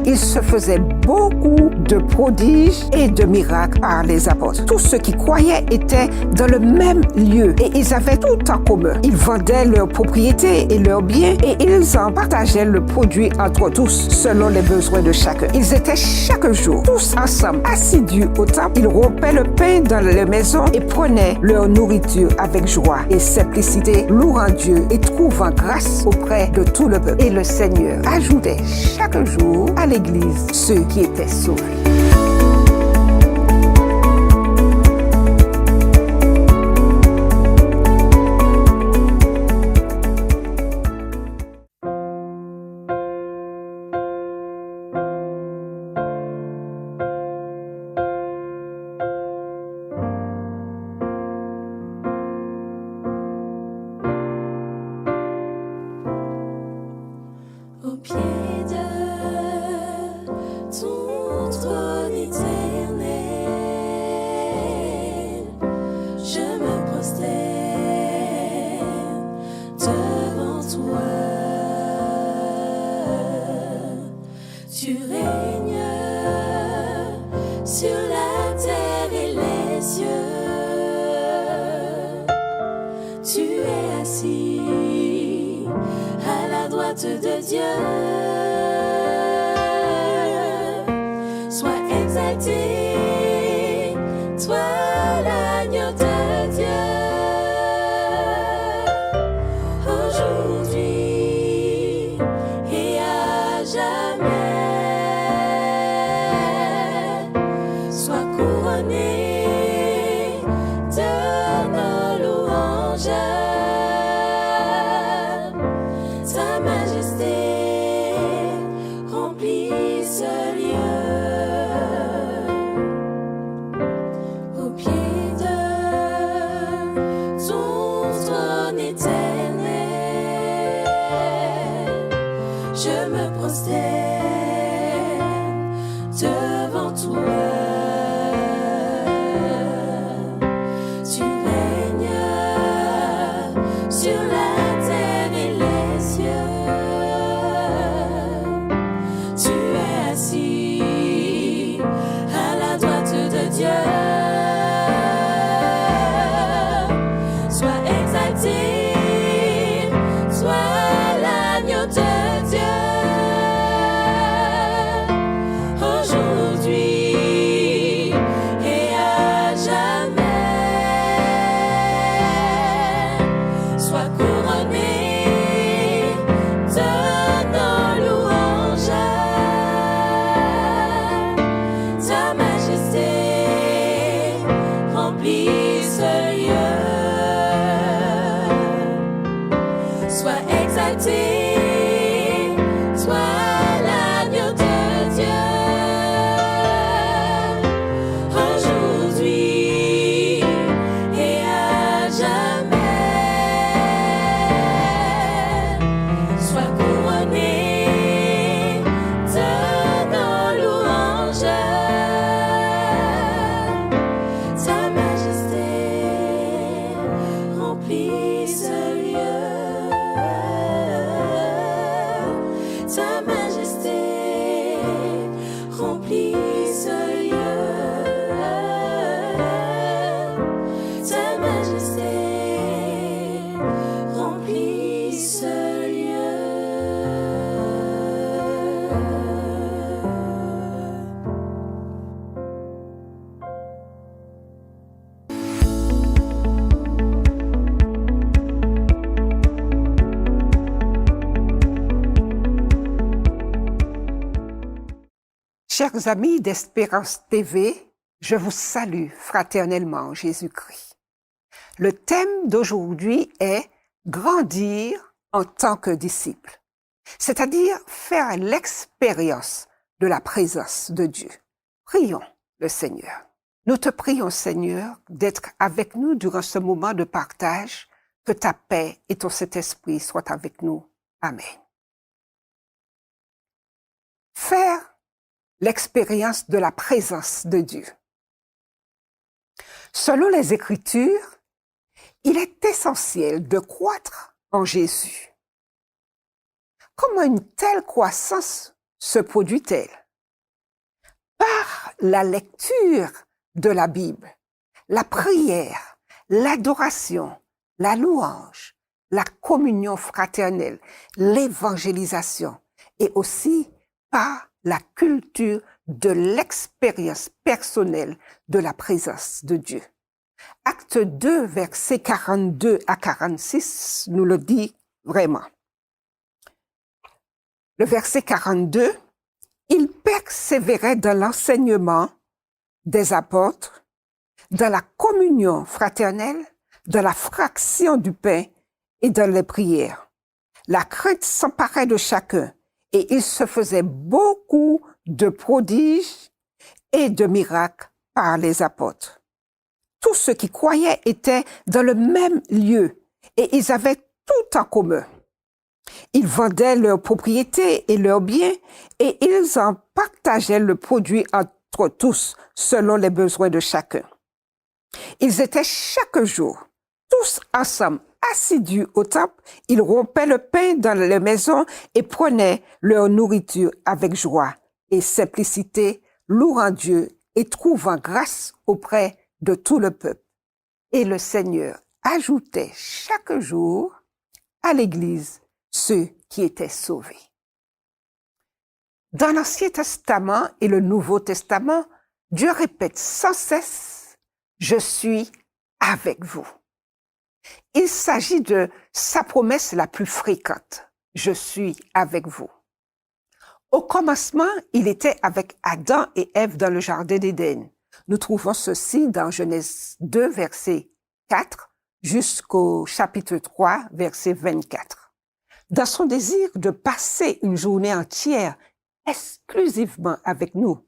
il se faisait beaucoup de prodiges et de miracles par les apôtres. Tous ceux qui croyaient étaient dans le même lieu et ils avaient tout en commun. Ils vendaient leurs propriétés et leurs biens et ils en partageaient le produit entre tous selon les besoins de chacun. Ils étaient chaque jour tous ensemble assidus au temple. Ils rompaient le pain dans les maisons et prenaient leur nourriture avec joie et simplicité, louant Dieu et trouvant grâce auprès de tout le peuple. Et le Seigneur ajoutait chaque jour à l'Église ceux qui étaient sauvés. Au pied de ton trône éternel, je me prosterne devant toi. Tu règnes sur la terre et les cieux. Tu es assis à la droite de Dieu. Sois exalté, toi l'agneau de Dieu. Aujourd'hui et à jamais, sois couronné de nos louanges. Ta majesté remplit ce lieu. Au pied de ton trône éternel, je me prosterne devant toi. Tu règnes sur la terre et les cieux. Tu es assis à la droite de Dieu. Sois exalté, sois l'agneau de Dieu. Aujourd'hui et à jamais, sois couronné de nos louanges. Ta majesté remplit ce lieu. Sois exalté, sois l'agneau de Dieu. Aujourd'hui et à jamais, sois couronné de nos louanges. Ta majesté remplit ce lieu. Ta majesté remplit ce lieu. Ta majesté remplit ce lieu. Chers amis d'Espérance TV, je vous salue fraternellement en Jésus-Christ. Le thème d'aujourd'hui est grandir en tant que disciple, c'est-à-dire faire l'expérience de la présence de Dieu. Prions le Seigneur. Nous te prions, Seigneur, d'être avec nous durant ce moment de partage, que ta paix et ton Saint-Esprit soient avec nous. Amen. Faire l'expérience de la présence de Dieu. Selon les Écritures, il est essentiel de croître en Jésus. Comment une telle croissance se produit-elle? Par la lecture de la Bible, la prière, l'adoration, la louange, la communion fraternelle, l'évangélisation et aussi par la culture de l'expérience personnelle de la présence de Dieu. Acte 2, versets 42 à 46 nous le dit vraiment. Le verset 42, il persévérait dans l'enseignement des apôtres, dans la communion fraternelle, dans la fraction du pain et dans les prières. La crainte s'emparait de chacun et il se faisait beaucoup de prodiges et de miracles par les apôtres. Tous ceux qui croyaient étaient dans le même lieu et ils avaient tout en commun. Ils vendaient leurs propriétés et leurs biens et ils en partageaient le produit entre tous selon les besoins de chacun. Ils étaient chaque jour tous ensemble assidus au temple. Ils rompaient le pain dans les maisons et prenaient leur nourriture avec joie et simplicité, louant Dieu et trouvant grâce auprès de tout le peuple. Et le Seigneur ajoutait chaque jour à l'Église ceux qui étaient sauvés. Dans l'Ancien Testament et le Nouveau Testament, Dieu répète sans cesse « Je suis avec vous ». Il s'agit de sa promesse la plus fréquente « Je suis avec vous ». Au commencement, il était avec Adam et Ève dans le jardin d'Éden. Nous trouvons ceci dans Genèse 2, verset 4, jusqu'au chapitre 3, verset 24. Dans son désir de passer une journée entière exclusivement avec nous,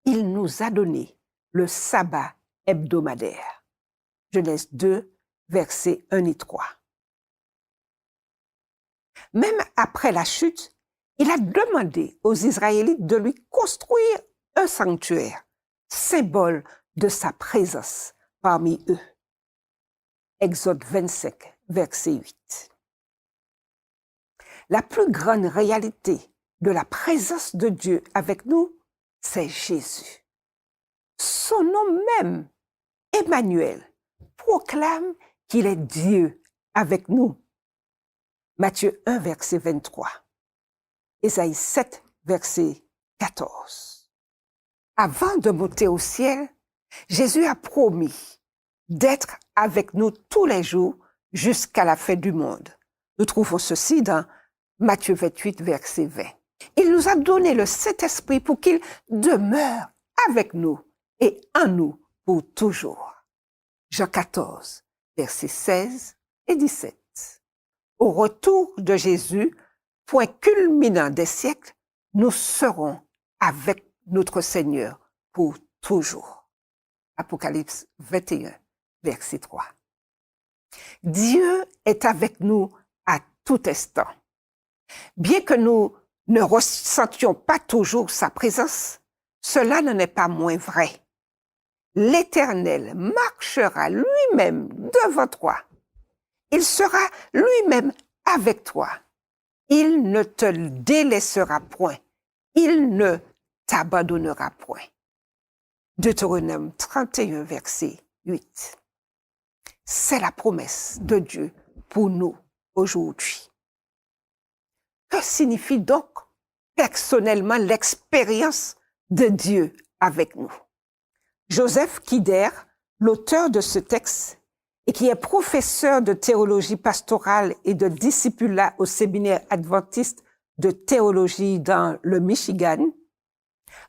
il nous a donné le sabbat hebdomadaire. Genèse 2, versets 1 et 3. Même après la chute, il a demandé aux Israélites de lui construire un sanctuaire, symbole de sa présence parmi eux. Exode 25, verset 8. La plus grande réalité de la présence de Dieu avec nous, c'est Jésus. Son nom même, Emmanuel, proclame qu'il est Dieu avec nous. Matthieu 1, verset 23. Ésaïe 7, verset 14. Avant de monter au ciel, Jésus a promis d'être avec nous tous les jours jusqu'à la fin du monde. Nous trouvons ceci dans Matthieu 28, verset 20. Il nous a donné le Saint-Esprit pour qu'il demeure avec nous et en nous pour toujours. Jean 14, versets 16 et 17. Au retour de Jésus, point culminant des siècles, nous serons avec notre Seigneur pour toujours. Apocalypse 21, verset 3. Dieu est avec nous à tout instant. Bien que nous ne ressentions pas toujours sa présence, cela n'en est pas moins vrai. L'Éternel marchera lui-même devant toi. Il sera lui-même avec toi. Il ne te délaissera point. Il ne t'abandonnera point. Deutéronome 31, verset 8. C'est la promesse de Dieu pour nous aujourd'hui. Que signifie donc personnellement l'expérience de Dieu avec nous? Joseph Kider, l'auteur de ce texte, et qui est professeur de théologie pastorale et de discipulat au séminaire adventiste de théologie dans le Michigan,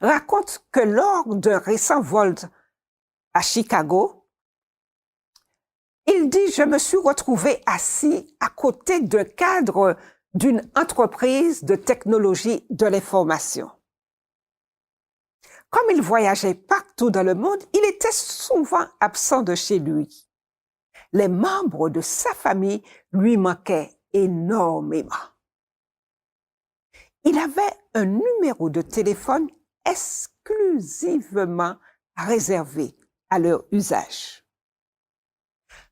raconte que lors d'un récent vol à Chicago, il dit « Je me suis retrouvé assis à côté d'un cadre d'une entreprise de technologie de l'information. Comme il voyageait partout dans le monde, il était souvent absent de chez lui. Les membres de sa famille lui manquaient énormément. Il avait un numéro de téléphone exclusivement réservé à leur usage.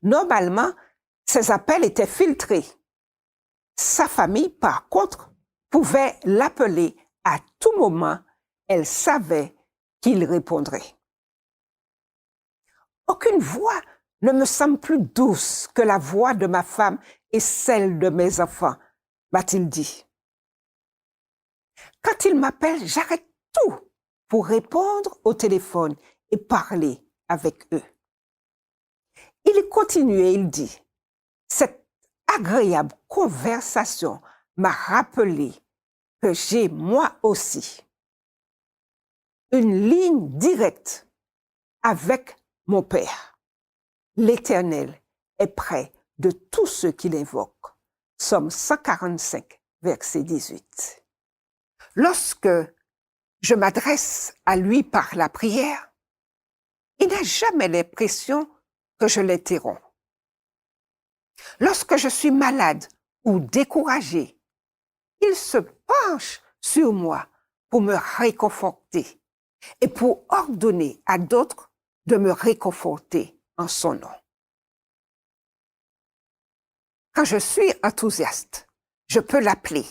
Normalement, ces appels étaient filtrés. Sa famille, par contre, pouvait l'appeler À tout moment, elle savait qu'il répondrait. Aucune voix ne me semble plus douce que la voix de ma femme et celle de mes enfants, m'a-t-il dit. Quand il m'appelle, j'arrête tout pour répondre au téléphone et parler avec eux. Il continue et il dit, cette agréable conversation m'a rappelé que j'ai moi aussi une ligne directe avec mon Père. L'Éternel est près de tous ceux qui l'invoquent. Psaume 145, verset 18. Lorsque je m'adresse à lui par la prière, il n'a jamais l'impression que je l'interromps. Lorsque je suis malade ou découragé, il se penche sur moi pour me réconforter et pour ordonner à d'autres de me réconforter en son nom. Quand je suis enthousiaste, je peux l'appeler,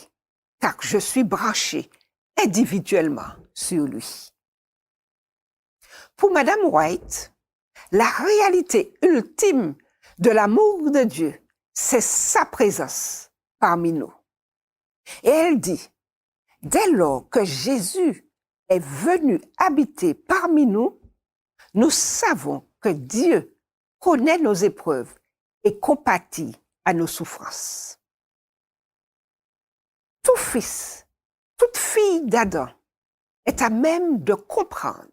car je suis branché individuellement sur lui. Pour Madame White, la réalité ultime de l'amour de Dieu, c'est sa présence parmi nous. Et elle dit, dès lors que Jésus est venu habiter parmi nous, nous savons que Dieu connaît nos épreuves et compatit à nos souffrances. Tout fils, toute fille d'Adam est à même de comprendre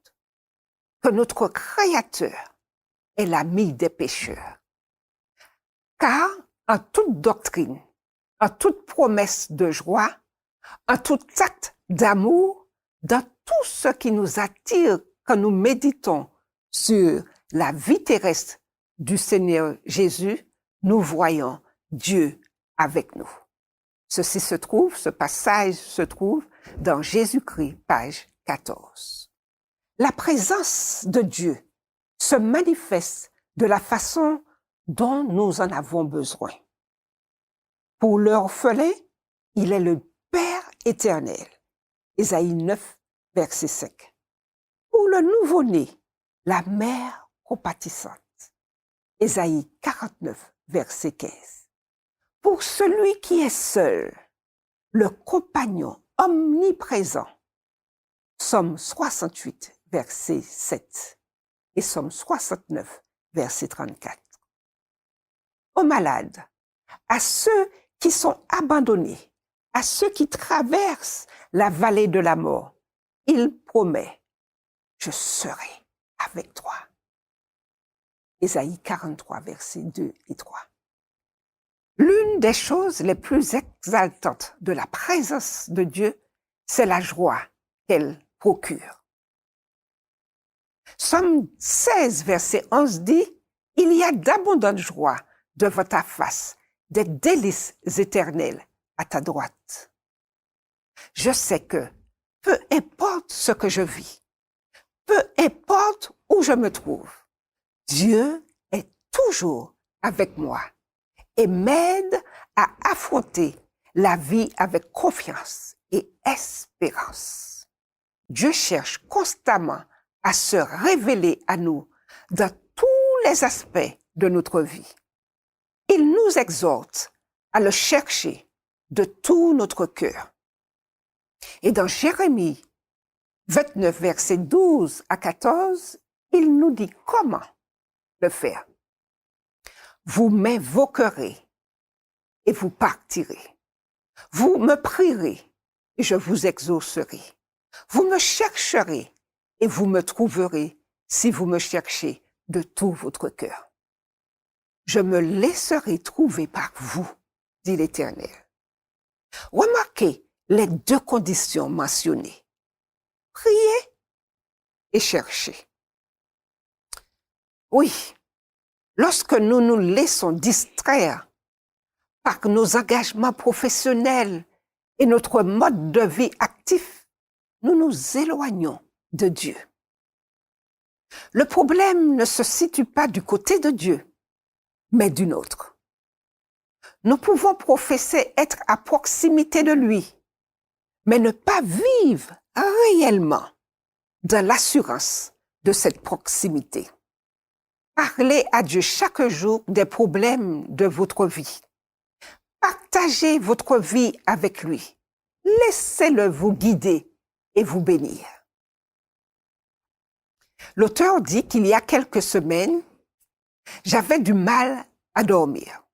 que notre Créateur est l'ami des pécheurs. Car en toute doctrine, en toute promesse de joie, en tout acte d'amour, dans tout ce qui nous attire quand nous méditons sur la vie terrestre du Seigneur Jésus, nous voyons Dieu avec nous. Ce passage se trouve dans Jésus-Christ, page 14. La présence de Dieu se manifeste de la façon dont nous en avons besoin. Pour l'orphelin, il est le Père éternel. Ésaïe 9, verset 5. Pour le nouveau-né, la mère compatissante. Ésaïe 49, verset 15. Pour celui qui est seul, le compagnon omniprésent. Psaume 68, verset 7 et Psaume 69, verset 34. Aux malades, à ceux qui sont abandonnés, à ceux qui traversent la vallée de la mort, il promet, je serai avec toi. Ésaïe 43, versets 2 et 3. L'une des choses les plus exaltantes de la présence de Dieu, c'est la joie qu'elle procure. Psaume 16, verset 11 dit, « Il y a d'abondantes joies devant ta face, des délices éternelles à ta droite. » Je sais que, peu importe ce que je vis, peu importe où je me trouve, Dieu est toujours avec moi et m'aide à affronter la vie avec confiance et espérance. Dieu cherche constamment à se révéler à nous dans tous les aspects de notre vie. Il nous exhorte à le chercher de tout notre cœur. Et dans Jérémie 29, versets 12 à 14, il nous dit comment le faire. Vous m'invoquerez et vous partirez. Vous me prierez et je vous exaucerai. Vous me chercherez et vous me trouverez si vous me cherchez de tout votre cœur. Je me laisserai trouver par vous, dit l'Éternel. Remarquez les deux conditions mentionnées. Prier et chercher. Oui, lorsque nous nous laissons distraire par nos engagements professionnels et notre mode de vie actif, nous nous éloignons de Dieu. Le problème ne se situe pas du côté de Dieu, mais d'une autre. Nous pouvons professer être à proximité de lui, mais ne pas vivre réellement dans l'assurance de cette proximité. Parlez à Dieu chaque jour des problèmes de votre vie. Partagez votre vie avec lui. Laissez-le vous guider et vous bénir. L'auteur dit qu'il y a quelques semaines, j'avais du mal à dormir.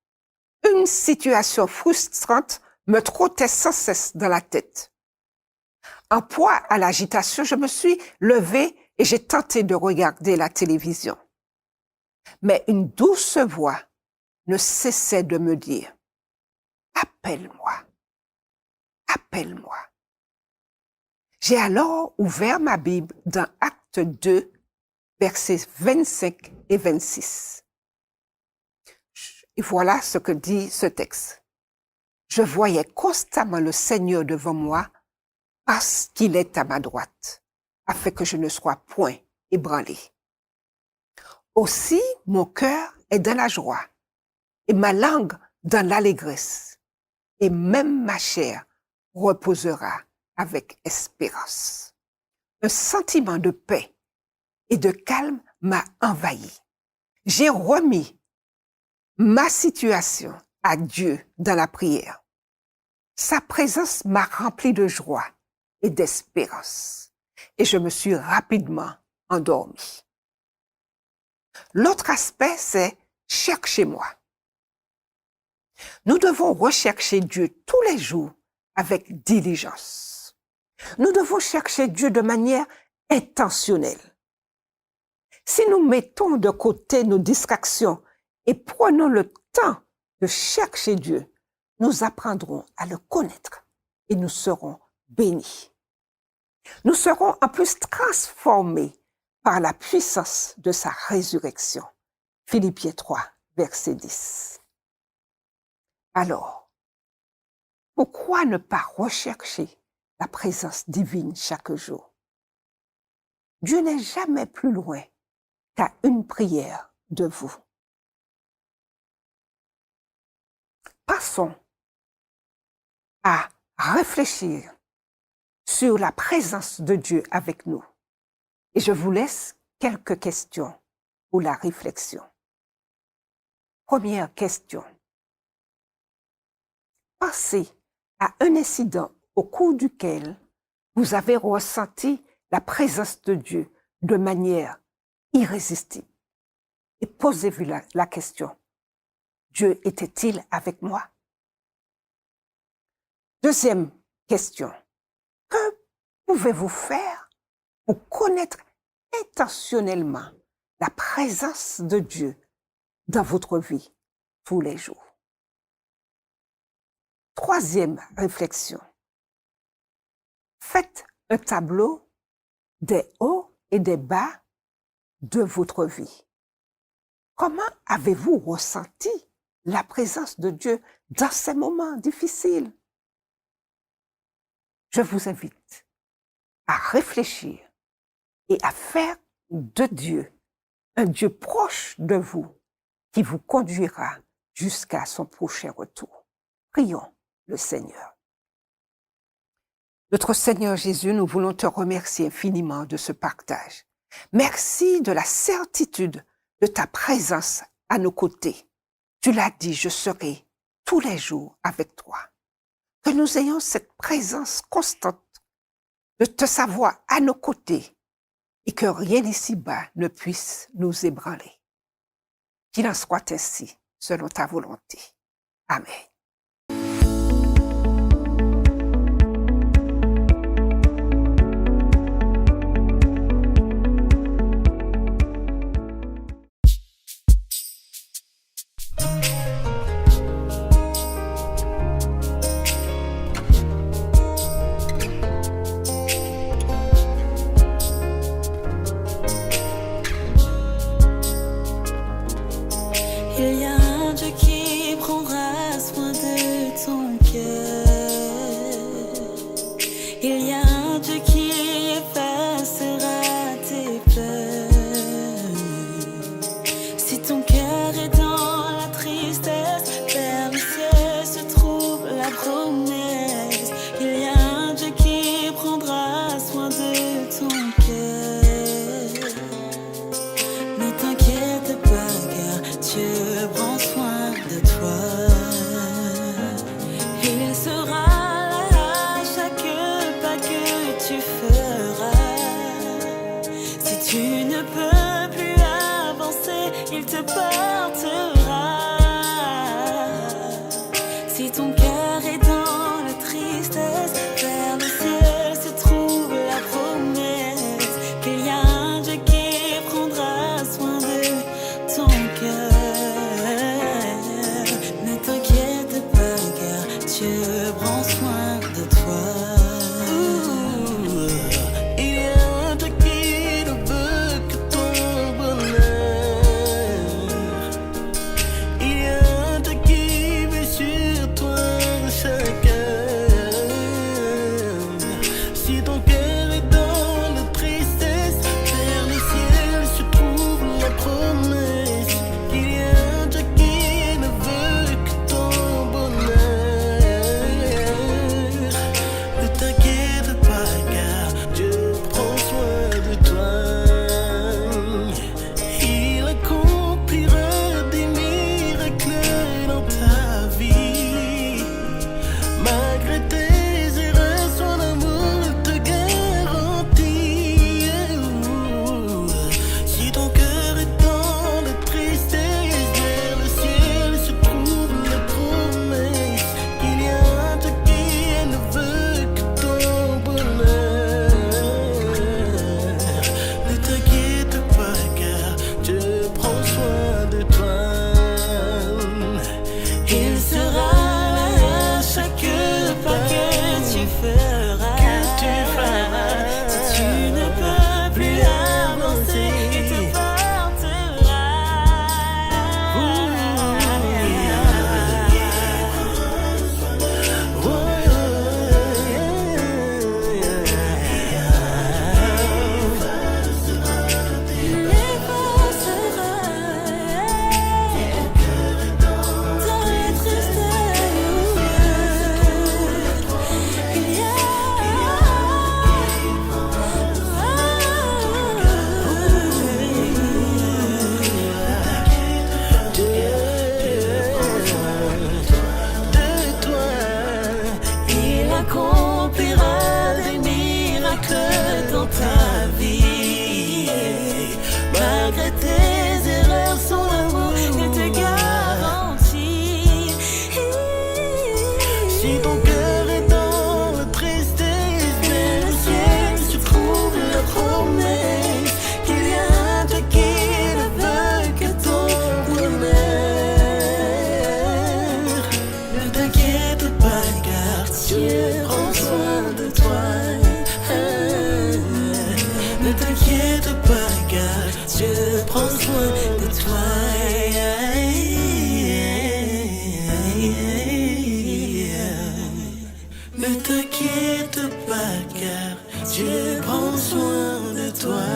Une situation frustrante me trottait sans cesse dans la tête. En proie à l'agitation, je me suis levée et j'ai tenté de regarder la télévision. Mais une douce voix ne cessait de me dire « Appelle-moi, appelle-moi ». J'ai alors ouvert ma Bible dans Actes 2, versets 25 et 26. Et voilà ce que dit ce texte. Je voyais constamment le Seigneur devant moi parce qu'il est à ma droite, afin que je ne sois point ébranlé. Aussi, mon cœur est dans la joie et ma langue dans l'allégresse, et même ma chair reposera avec espérance. Un sentiment de paix et de calme m'a envahi. J'ai remis ma situation à Dieu dans la prière. Sa présence m'a rempli de joie et d'espérance, et je me suis rapidement endormi. L'autre aspect, c'est « cherchez-moi ». Nous devons rechercher Dieu tous les jours avec diligence. Nous devons chercher Dieu de manière intentionnelle. Si nous mettons de côté nos distractions et prenons le temps de chercher Dieu, nous apprendrons à le connaître et nous serons bénis. Nous serons en plus transformés par la puissance de sa résurrection. Philippiens 3, verset 10. Alors, pourquoi ne pas rechercher la présence divine chaque jour? Dieu n'est jamais plus loin qu'à une prière de vous. Passons à réfléchir sur la présence de Dieu avec nous. Et je vous laisse quelques questions pour la réflexion. Première question. Pensez à un incident au cours duquel vous avez ressenti la présence de Dieu de manière irrésistible. Et posez-vous la question. Dieu était-il avec moi? Deuxième question. Que pouvez-vous faire pour connaître intentionnellement la présence de Dieu dans votre vie tous les jours? Troisième réflexion. Faites un tableau des hauts et des bas de votre vie. Comment avez-vous ressenti la présence de Dieu dans ces moments difficiles? Je vous invite à réfléchir et à faire de Dieu un Dieu proche de vous qui vous conduira jusqu'à son prochain retour. Prions le Seigneur. Notre Seigneur Jésus, nous voulons te remercier infiniment de ce partage. Merci de la certitude de ta présence à nos côtés. Tu l'as dit, je serai tous les jours avec toi. Que nous ayons cette présence constante de te savoir à nos côtés et que rien ici-bas ne puisse nous ébranler. Qu'il en soit ainsi, selon ta volonté. Amen. Il y a un Dieu qui prendra soin de ton cœur. Il y a un Dieu qui effacera tes peurs. Si ton cœur est dans la tristesse, vers le ciel se trouve la promesse. Il y a un Dieu qui Si tu ne peux plus avancer, il te accomplira des miracles dans ta vie. Malgré tes erreurs, son amour, il te garantit. Si ton cœur est dans la tristesse, mais le ciel se trouve la promesse qu'il y a un Dieu qui ne veut que ton bonheur. Ne t'inquiète pas, car Dieu prend soin de toi. Ne t'inquiète pas, car Dieu prend soin de toi. Ne t'inquiète pas, car Dieu prend soin de toi.